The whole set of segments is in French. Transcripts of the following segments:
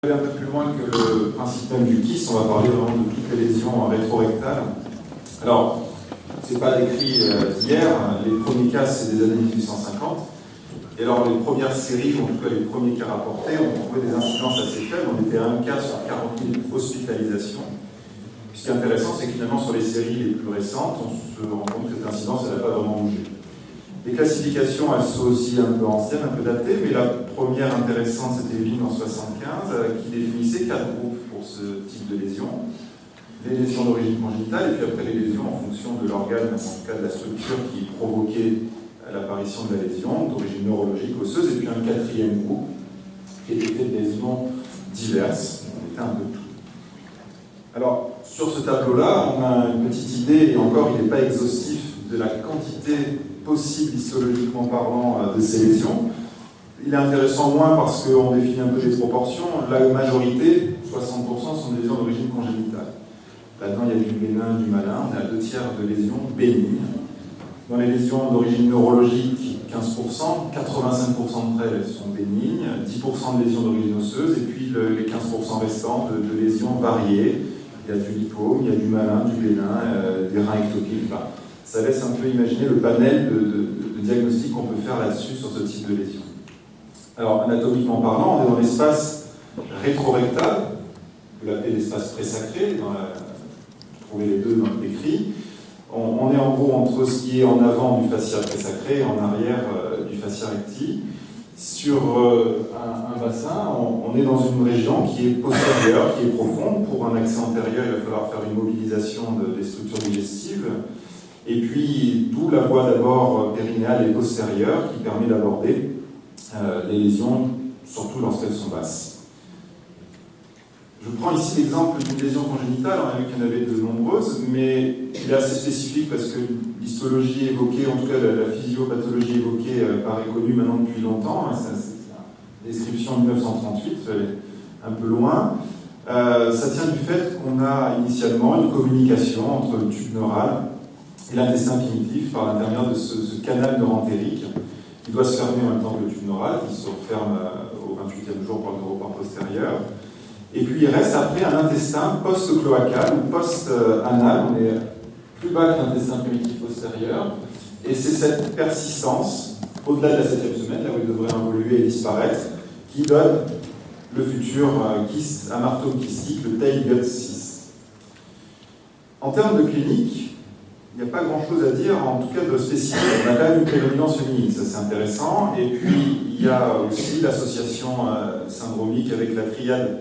Aller un peu plus loin que le principe même du KISS, on va parler vraiment de toutes les lésions rétrorectales. Alors, c'est pas écrit d'hier, les premiers cas c'est des années 1850. Et alors les premières séries, ou en tout cas les premiers cas rapportés, on trouvait des incidences assez faibles, on était à 1 cas sur 40 000 hospitalisations. Ce qui est intéressant, c'est que finalement sur les séries les plus récentes, on se rend compte que cette incidence n'a pas vraiment bougé. Les classifications, elles sont aussi un peu anciennes, un peu datées, mais la première intéressante, c'était Evelyne en 1975, qui définissait 4 groupes pour ce type de lésions. Les lésions d'origine congénitale, et puis après les lésions en fonction de l'organe, en tout cas de la structure qui provoquait l'apparition de la lésion, d'origine neurologique, osseuse, et puis un 4e groupe, qui était fait de lésions diverses. On était un peu tout. Alors, sur ce tableau-là, on a une petite idée, et encore, il n'est pas exhaustif, de la quantité possible, histologiquement parlant, de ces lésions. Il est intéressant moins parce qu'on définit un peu des proportions. La majorité, 60%, sont des lésions d'origine congénitale. Là-dedans, il y a du bénin, du malin. On est à 2 tiers de lésions bénignes. Dans les lésions d'origine neurologique, 15%, 85% d'entre elles sont bénignes, 10% de lésions d'origine osseuse, et puis les 15% restants de lésions variées. Il y a du lipome, il y a du malin, du bénin, des reins ectopiques. Enfin, ça laisse un peu imaginer le panel de diagnostics qu'on peut faire là-dessus sur ce type de lésion. Alors, anatomiquement parlant, on est dans l'espace rétrorectal, vous l'appelez l'espace présacré, vous trouvez les deux dans l'écrit. On est en gros entre ce qui est en avant du fascia présacré et en arrière du fascia recti. Sur un bassin, on est dans une région qui est postérieure, qui est profonde. Pour un accès antérieur, il va falloir faire une mobilisation des structures digestives. Et puis, d'où la voie d'abord périnéale et postérieure qui permet d'aborder les lésions, surtout lorsqu'elles sont basses. Je prends ici l'exemple d'une lésion congénitale, on a vu qu'il y en avait de nombreuses, mais il est assez spécifique parce que l'histologie évoquée, en tout cas la physiopathologie évoquée, paraît connue maintenant depuis longtemps. C'est une description de 1938, un peu loin. Ça tient du fait qu'on a initialement une communication entre le tube neural et l'intestin primitif par l'intermédiaire de ce canal neurentérique qui doit se fermer en même temps que le tube neural, qui se referme au 28e jour par le neuropore postérieur. Et puis il reste après un intestin post-cloacal ou post-anal, on est plus bas que l'intestin primitif postérieur, et c'est cette persistance, au-delà de la 7e semaine, là où il devrait évoluer et disparaître, qui donne le futur kyste amartome kystique, le tail gut cyst. En termes de clinique, il n'y a pas grand-chose à dire, en tout cas de spécifique. On a quand même une prédominance féminine, ça c'est intéressant, et puis il y a aussi l'association syndromique avec la triade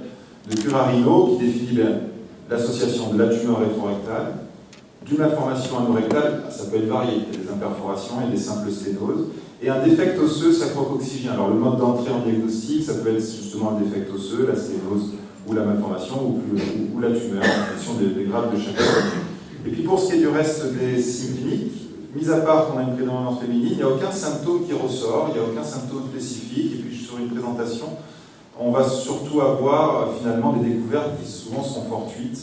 de Curarino qui définit l'association de la tumeur rétrorectale, d'une malformation anorectale, ça peut être varié, il y a des imperforations et des simples sténoses, et un défect osseux sacro-coccygien. Alors le mode d'entrée en diagnostic, ça peut être justement le défect osseux, la sténose ou la malformation ou la tumeur, en fonction des grades de chacun. Et puis pour ce qui est du reste des signes cliniques, mis à part qu'on a une prédominance féminine, il n'y a aucun symptôme qui ressort, il n'y a aucun symptôme spécifique, et puis sur une présentation, on va surtout avoir finalement des découvertes qui souvent sont fortuites,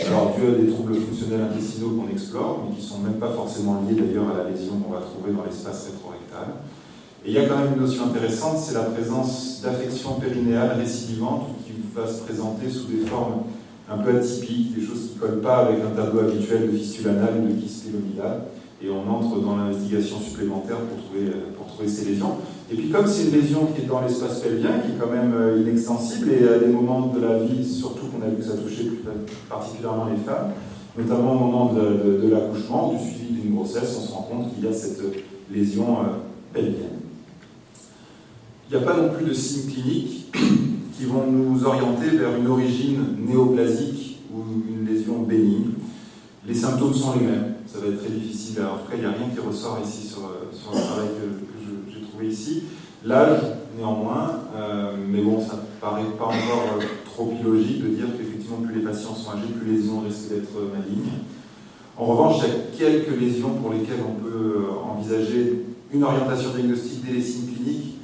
alors dû à des troubles fonctionnels intestinaux qu'on explore, mais qui ne sont même pas forcément liés d'ailleurs à la lésion qu'on va trouver dans l'espace rétrorectal. Et il y a quand même une notion intéressante, c'est la présence d'affections périnéales récidivantes qui va se présenter sous des formes un peu atypiques, des choses qui ne collent pas avec un tableau habituel de fistule anale ou de kyste pilonidal. Et on entre dans l'investigation supplémentaire pour trouver ces lésions. Et puis comme c'est une lésion qui est dans l'espace pelvien, qui est quand même inextensible, et à des moments de la vie, surtout qu'on a vu que ça touchait plus particulièrement les femmes, notamment au moment de l'accouchement, du suivi d'une grossesse, on se rend compte qu'il y a cette lésion pelvienne. Il n'y a pas non plus de signes cliniques qui vont nous orienter vers une origine néoplasique ou une lésion bénigne. Les symptômes sont les mêmes, ça va être très difficile. En tout cas, il n'y a rien qui ressort ici sur le travail que j'ai trouvé ici. L'âge, néanmoins, mais bon, ça ne paraît pas encore trop illogique de dire qu'effectivement, plus les patients sont âgés, plus les lésions risquent d'être malignes. En revanche, il y a quelques lésions pour lesquelles on peut envisager une orientation diagnostique dès les signes cliniques.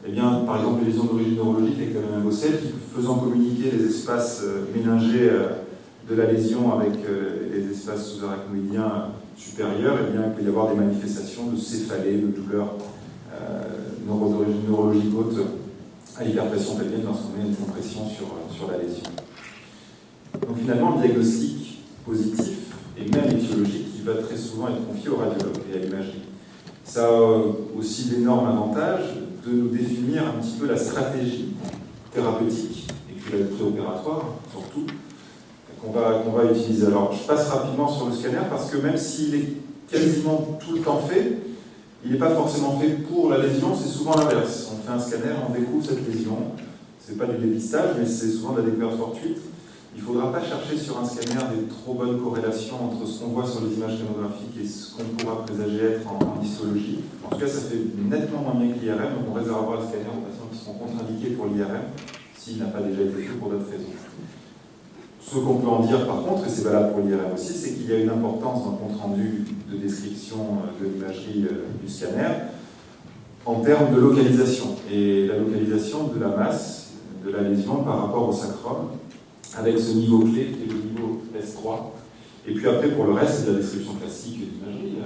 Eh bien, par exemple, les lésions d'origine neurologique avec la méningocèle, qui faisant communiquer les espaces méningés de la lésion avec les espaces sous-arachnoïdiens supérieurs, eh bien, il peut y avoir des manifestations de céphalée, de douleurs d'origine neurologique haute à l'hyperpression pelvienne lorsqu'on met une compression sur la lésion. Donc finalement, le diagnostic positif et même étiologique, il va très souvent être confié au radiologue et à l'imagerie. Ça a aussi l'énorme avantage de nous définir un petit peu la stratégie thérapeutique et puis la préopératoire surtout qu'on va utiliser. Alors je passe rapidement sur le scanner parce que même s'il est quasiment tout le temps fait, il n'est pas forcément fait pour la lésion, c'est souvent l'inverse. On fait un scanner, on découvre cette lésion, c'est pas du dépistage mais c'est souvent de la découverte fortuite. Il ne faudra pas chercher sur un scanner des trop bonnes corrélations entre ce qu'on voit sur les images tomographiques et ce qu'on pourra présager être en histologie. En tout cas, ça fait nettement moins bien que l'IRM, donc on réservera le scanner aux patients qui seront contre-indiqués pour l'IRM s'il n'a pas déjà été fait pour d'autres raisons. Ce qu'on peut en dire par contre, et c'est valable pour l'IRM aussi, c'est qu'il y a une importance dans le compte-rendu de description de l'imagerie du scanner en termes de localisation, et la localisation de la masse de la lésion par rapport au sacrum, avec ce niveau clé qui est le niveau S3. Et puis après, pour le reste, c'est de la description classique de l'imagerie.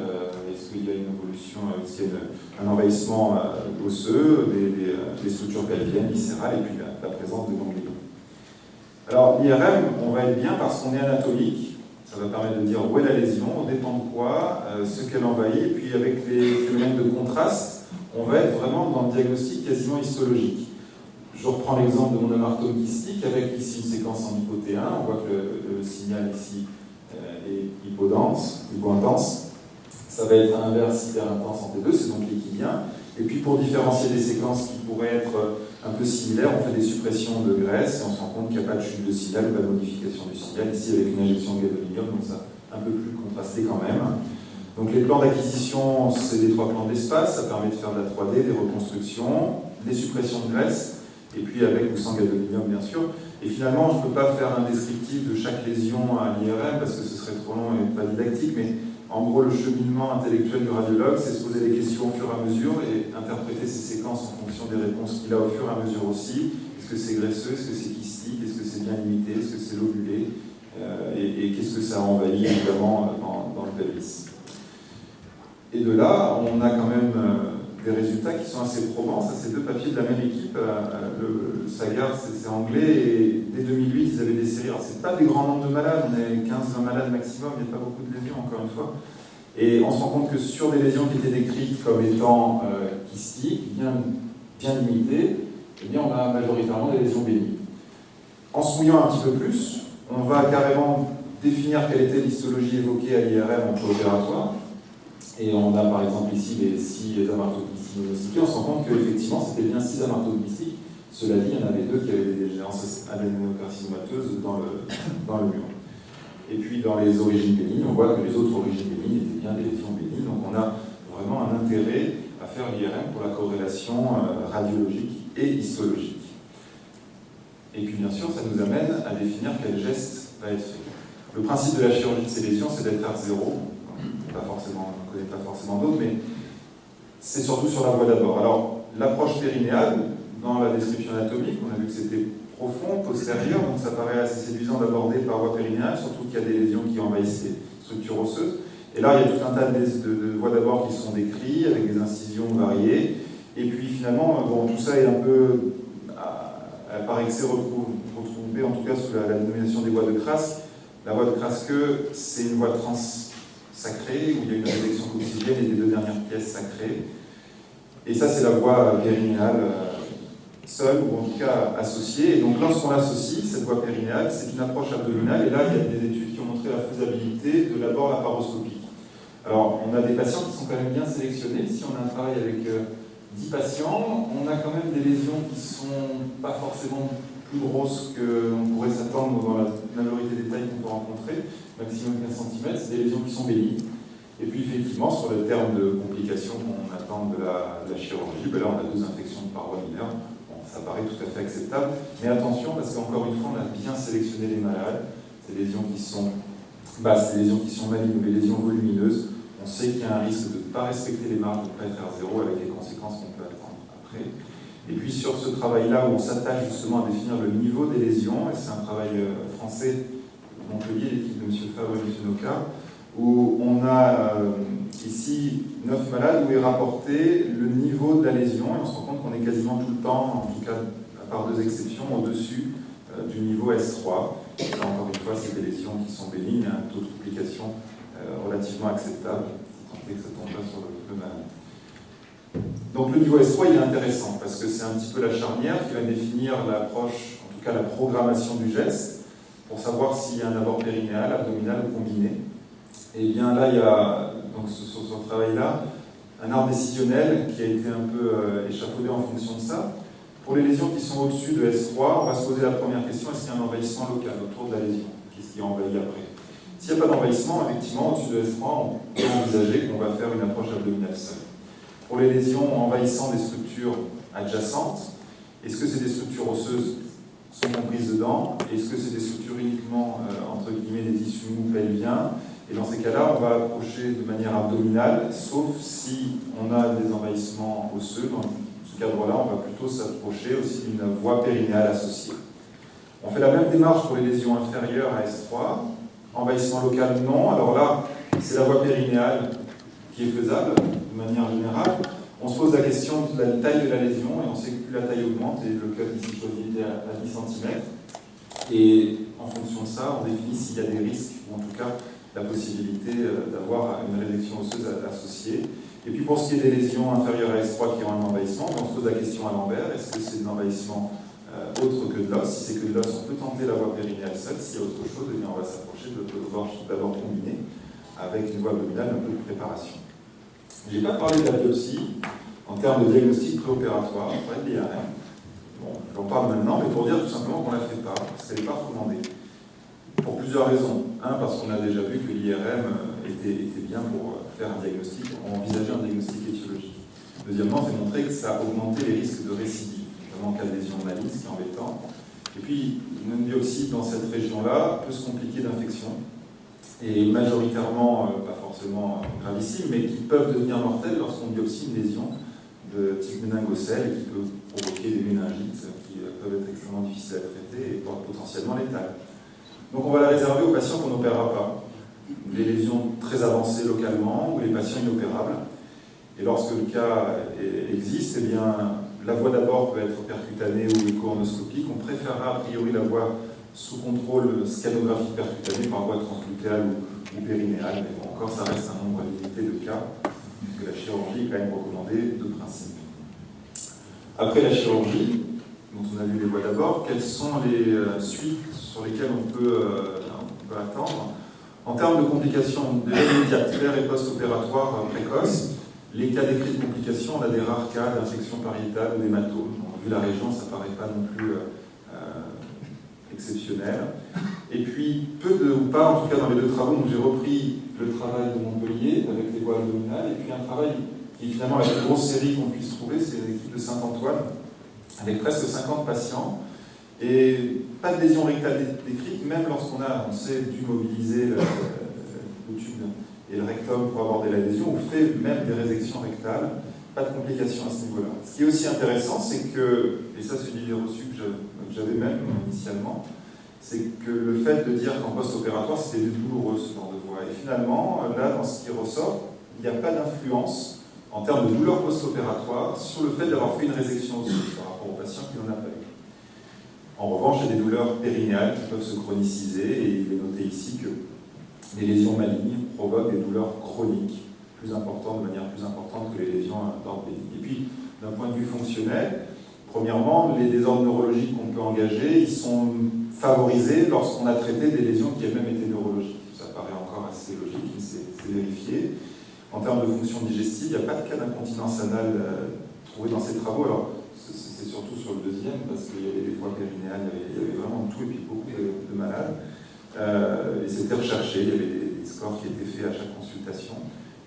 Est-ce qu'il y a une évolution, est-ce qu'il y a un envahissement osseux, des structures pelviennes, viscérales, et puis la présence de ganglions. Alors, l'IRM, on va être bien parce qu'on est anatomique. Ça va permettre de dire où est la lésion, on dépend de quoi, ce qu'elle envahit. Et puis avec les phénomènes de contraste, on va être vraiment dans le diagnostic quasiment histologique. Je reprends l'exemple de mon amartome kystique avec ici une séquence en hypo-T1. On voit que le signal ici est hypo-intense. Ça va être un inverse hyper intense en T2, c'est donc l'équilien. Et puis pour différencier des séquences qui pourraient être un peu similaires, on fait des suppressions de graisse et on se rend compte qu'il n'y a pas de chute de signal ou pas de modification du signal, ici avec une injection de gadolinium, donc ça un peu plus contrasté quand même. Donc les plans d'acquisition, c'est des 3 plans d'espace, ça permet de faire de la 3D, des reconstructions, des suppressions de graisse, et puis avec ou sans gadolinium bien sûr. Et finalement, je ne peux pas faire un descriptif de chaque lésion à l'IRM parce que ce serait trop long et pas didactique, mais en gros, le cheminement intellectuel du radiologue, c'est se poser des questions au fur et à mesure et interpréter ces séquences en fonction des réponses qu'il a au fur et à mesure aussi. Est-ce que c'est graisseux, est-ce que c'est kystique, est-ce que c'est bien limité, est-ce que c'est lobulé, et qu'est-ce que ça envahit évidemment dans le pelvis. Et de là, on a quand même des résultats qui sont assez probants. Ça, c'est 2 papiers de la même équipe. Le Sagar, c'est anglais, et dès 2008, ils avaient des séries. Alors, c'est pas des grands nombres de malades, on est 15-20 malades maximum, il n'y a pas beaucoup de lésions, encore une fois. Et on se rend compte que sur des lésions qui étaient décrites comme étant kystiques, bien limitées, eh bien, on a majoritairement des lésions bénignes. En se mouillant un petit peu plus, on va carrément définir quelle était l'histologie évoquée à l'IRM en préopératoire. Et on a par exemple ici les 6 amartoglyciques diagnostiqués. On se rend compte qu'effectivement c'était bien 6 amartoglyciques. Cela dit, il y en avait 2 qui avaient des dégénérances adénocarcinomateuses dans le mur. Et puis dans les origines bénignes, on voit que les autres origines bénignes étaient bien des lésions bénignes. Donc on a vraiment un intérêt à faire l'IRM pour la corrélation radiologique et histologique. Et puis bien sûr, ça nous amène à définir quel geste va être fait. Le principe de la chirurgie de ces lésions, c'est d'être R0. On ne connaît pas forcément d'autres, mais c'est surtout sur la voie d'abord. Alors, l'approche périnéale, dans la description anatomique, on a vu que c'était profond, postérieur, donc ça paraît assez séduisant d'aborder par voie périnéale, surtout qu'il y a des lésions qui envahissent les structures osseuses. Et là, il y a tout un tas de voies d'abord qui sont décrites, avec des incisions variées. Et puis finalement, bon, tout ça est un peu, par excès, retrouvé, en tout cas sous la dénomination des voies de Krask. La voie de Kraske, c'est une voie sacrée, où il y a une réjection coccygienne et des 2 dernières pièces sacrées. Et ça, c'est la voie périnéale seule, ou en tout cas associée. Et donc, lorsqu'on l'associe, cette voie périnéale, c'est une approche abdominale. Et là, il y a des études qui ont montré la faisabilité de l'abord laparoscopique. Alors, on a des patients qui sont quand même bien sélectionnés. Si on a un travail avec 10 patients, on a quand même des lésions qui ne sont pas forcément plus grosses qu'on pourrait s'attendre dans la majorité des tailles qu'on peut rencontrer, maximum 15 cm, c'est des lésions qui sont bénignes. Et puis effectivement, sur le terme de complications qu'on attend de la chirurgie, ben là on a 2 infections de parois mineures, bon, ça paraît tout à fait acceptable, mais attention parce qu'encore une fois, on a bien sélectionné les malades, ces lésions qui sont basses, les lésions qui sont malignes ou les lésions volumineuses, on sait qu'il y a un risque de ne pas respecter les marges, de ne pas être R0 avec les conséquences qu'on peut attendre après. Et puis sur ce travail-là où on s'attache justement à définir le niveau des lésions, et c'est un travail français de Montpellier, l'équipe de M. Favre et M. Noca, où on a ici 9 malades où est rapporté le niveau de la lésion, et on se rend compte qu'on est quasiment tout le temps, en tout cas part deux exceptions, au-dessus du niveau S3. Là, encore une fois, c'est des lésions qui sont bénignes, un taux de complication relativement acceptable, tant que ça tombe pas sur le malade. Donc le niveau S3, il est intéressant, parce que c'est un petit peu la charnière qui va définir l'approche, en tout cas la programmation du geste, pour savoir s'il y a un abord périnéal, abdominal ou combiné. Et bien là, il y a, donc sur ce travail-là, un arbre décisionnel qui a été un peu échafaudé en fonction de ça. Pour les lésions qui sont au-dessus de S3, on va se poser la première question, est-ce qu'il y a un envahissement local autour de la lésion? Qu'est-ce qui est envahi après? S'il n'y a pas d'envahissement, effectivement, au-dessus de S3, on peut envisager qu'on va faire une approche abdominale seule. Pour les lésions envahissant des structures adjacentes, est-ce que c'est des structures osseuses sont comprises dedans? Est-ce que c'est des structures uniquement, entre guillemets, des tissus mous pelviens? Et dans ces cas-là, on va approcher de manière abdominale, sauf si on a des envahissements osseux. Dans ce cadre-là, on va plutôt s'approcher aussi d'une voie périnéale associée. On fait la même démarche pour les lésions inférieures à S3. Envahissement local, non. Alors là, c'est la voie périnéale qui est faisable, de manière générale. On se pose la question de la taille de la lésion, et on sait que plus la taille augmente, et le code ici choisi était à 10 cm. Et en fonction de ça, on définit s'il y a des risques, ou en tout cas, la possibilité d'avoir une résection osseuse associée. Et puis pour ce qui est des lésions inférieures à S3 qui ont un envahissement, on se pose la question à l'envers, est-ce que c'est un envahissement autre que de l'os? Si c'est que de l'os, on peut tenter la voie périnéale seule. S'il y a autre chose, eh bien, on va s'approcher de voir d'abord combiner avec une voie abdominale, un peu de préparation. Je n'ai pas parlé de la biopsie en termes de diagnostic préopératoire, pas de l'IRM. Bon, j'en parle maintenant, mais pour dire tout simplement qu'on ne la fait pas, parce qu'elle n'est pas recommandée. Pour plusieurs raisons. Un, parce qu'on a déjà vu que l'IRM était bien pour faire un diagnostic, envisager un diagnostic étiologique. Deuxièmement, c'est montrer que ça a augmenté les risques de récidive, notamment en cas de lésion maligne, ce qui est embêtant. Et puis, une biopsie dans cette région-là peut se compliquer d'infection, et majoritairement, pas forcément gravissime, mais qui peuvent devenir mortelles lorsqu'on biopsie une lésion de type méningocèle qui peut provoquer des méningites qui peuvent être extrêmement difficiles à traiter et potentiellement létales. Donc on va la réserver aux patients qu'on n'opérera pas. Les lésions très avancées localement ou les patients inopérables. Et lorsque le cas existe, eh bien, la voie d'abord peut être percutanée ou écho-endoscopique. On préférera a priori la voie sous contrôle scanographique percutanée par voie transglutéale ou périnéale. Mais bon, encore, ça reste un nombre limité de cas, puisque la chirurgie est quand même recommandée de principe. Après la chirurgie, dont on a vu les voies d'abord, quelles sont les suites sur lesquelles on peut attendre? En termes de complications immédiates, et post-opératoires précoces, les cas décrits de complications, on a des rares cas d'infection pariétale ou d'hématome. Vu la région, ça ne paraît pas non plus exceptionnel. Et puis, ou pas, en tout cas dans les deux travaux, donc j'ai repris le travail de Montpellier avec les voies abdominales, et puis un travail qui est finalement la plus grosse série qu'on puisse trouver, c'est l'équipe de Saint-Antoine, avec presque 50 patients, et pas de lésion rectale décrite, même lorsqu'on sait dû mobiliser le tube et le rectum pour aborder la lésion, ou fait même des résections rectales, pas de complications à ce niveau-là. Ce qui est aussi intéressant, c'est que, et ça c'est une idée reçue que j'avais même initialement, c'est que le fait de dire qu'en post-opératoire c'était douloureux ce genre de voie. Et finalement, là, dans ce qui ressort, il n'y a pas d'influence en termes de douleur post-opératoire sur le fait d'avoir fait une résection osseuse par rapport aux patients qui n'en ont pas eu. En revanche, il y a des douleurs périnéales qui peuvent se chroniciser, et il est noté ici que les lésions malignes provoquent des douleurs chroniques de manière plus importante que les lésions d'ordre bénigne. Et puis, d'un point de vue fonctionnel, premièrement, les désordres neurologiques qu'on peut engager, ils sont favorisés lorsqu'on a traité des lésions qui elles-mêmes étaient neurologiques. Ça paraît encore assez logique, mais c'est vérifié. En termes de fonction digestive, il n'y a pas de cas d'incontinence anale trouvé dans ces travaux. Alors, c'est surtout sur le deuxième, parce qu'il y avait des voies périnéales, il y avait vraiment tout, et puis beaucoup de malades. Et c'était recherché, il y avait des scores qui étaient faits à chaque consultation.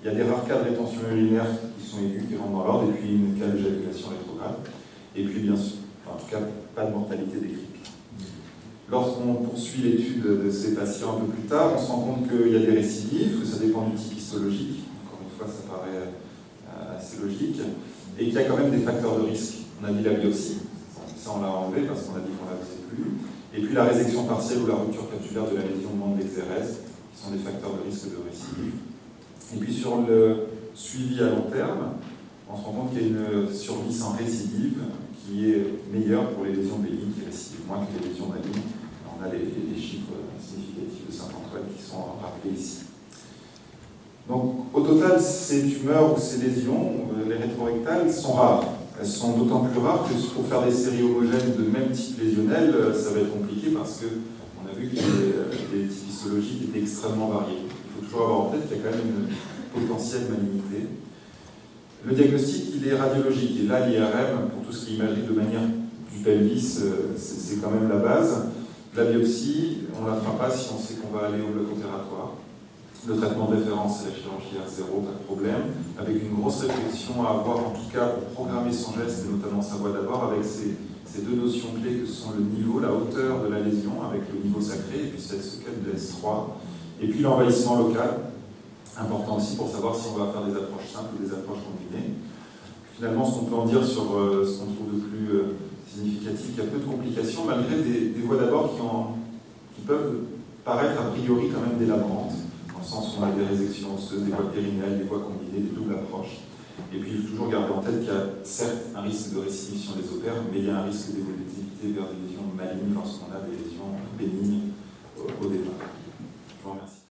Il y a des rares cas de rétention urinaire qui sont aigus, qui rentrent dans l'ordre, et puis une cas d'éjaculation rétrograde. Et puis, bien sûr, en tout cas, pas de mortalité décrite. Lorsqu'on poursuit l'étude de ces patients un peu plus tard, on se rend compte qu'il y a des récidives, que ça dépend du type histologique. Encore une fois, ça paraît assez logique. Et qu'il y a quand même des facteurs de risque. On a dit la biopsie, ça on l'a enlevé parce qu'on a dit qu'on ne la faisait plus. Et puis la résection partielle ou la rupture capsulaire de la lésion de membre d'exérèse, qui sont des facteurs de risque de récidive. Et puis sur le suivi à long terme, on se rend compte qu'il y a une survie sans récidive qui est meilleure pour les lésions bénignes, qui récidivent moins que les lésions malignes. On a les chiffres significatifs de Saint-Antoine qui sont rappelés ici. Donc, au total, ces tumeurs ou ces lésions, les rétrorectales, sont rares. Elles sont d'autant plus rares que pour faire des séries homogènes de même type lésionnel, ça va être compliqué parce qu'on a vu que les types histologiques étaient extrêmement variés. Il faut toujours avoir en tête qu'il y a quand même une potentielle malignité. Le diagnostic, il est radiologique. Et là, l'IRM, pour tout ce qui est imagerie de manière du pelvis, c'est quand même la base. La biopsie, on ne la fera pas si on sait qu'on va aller au bloc opératoire. Le traitement de référence, c'est la chirurgie R0, pas de problème, avec une grosse réflexion à avoir, en tout cas, pour programmer son geste, et notamment sa voix d'abord, avec ces deux notions clés que sont le niveau, la hauteur de la lésion, avec le niveau sacré, et puis cette quête de S3, et puis l'envahissement local, important aussi pour savoir si on va faire des approches simples ou des approches combinées. Finalement, ce qu'on peut en dire sur ce qu'on trouve de plus significatif, il y a peu de complications, malgré des voies d'abord qui peuvent paraître a priori quand même délabrantes, dans le sens où on a des résections osseuses, des voies périnéales, des voies combinées, des doubles approches. Et puis, il faut toujours garder en tête qu'il y a certes un risque de récidive si on les opère, mais il y a un risque d'évolutivité vers des lésions malignes lorsqu'on a des lésions bénignes au départ.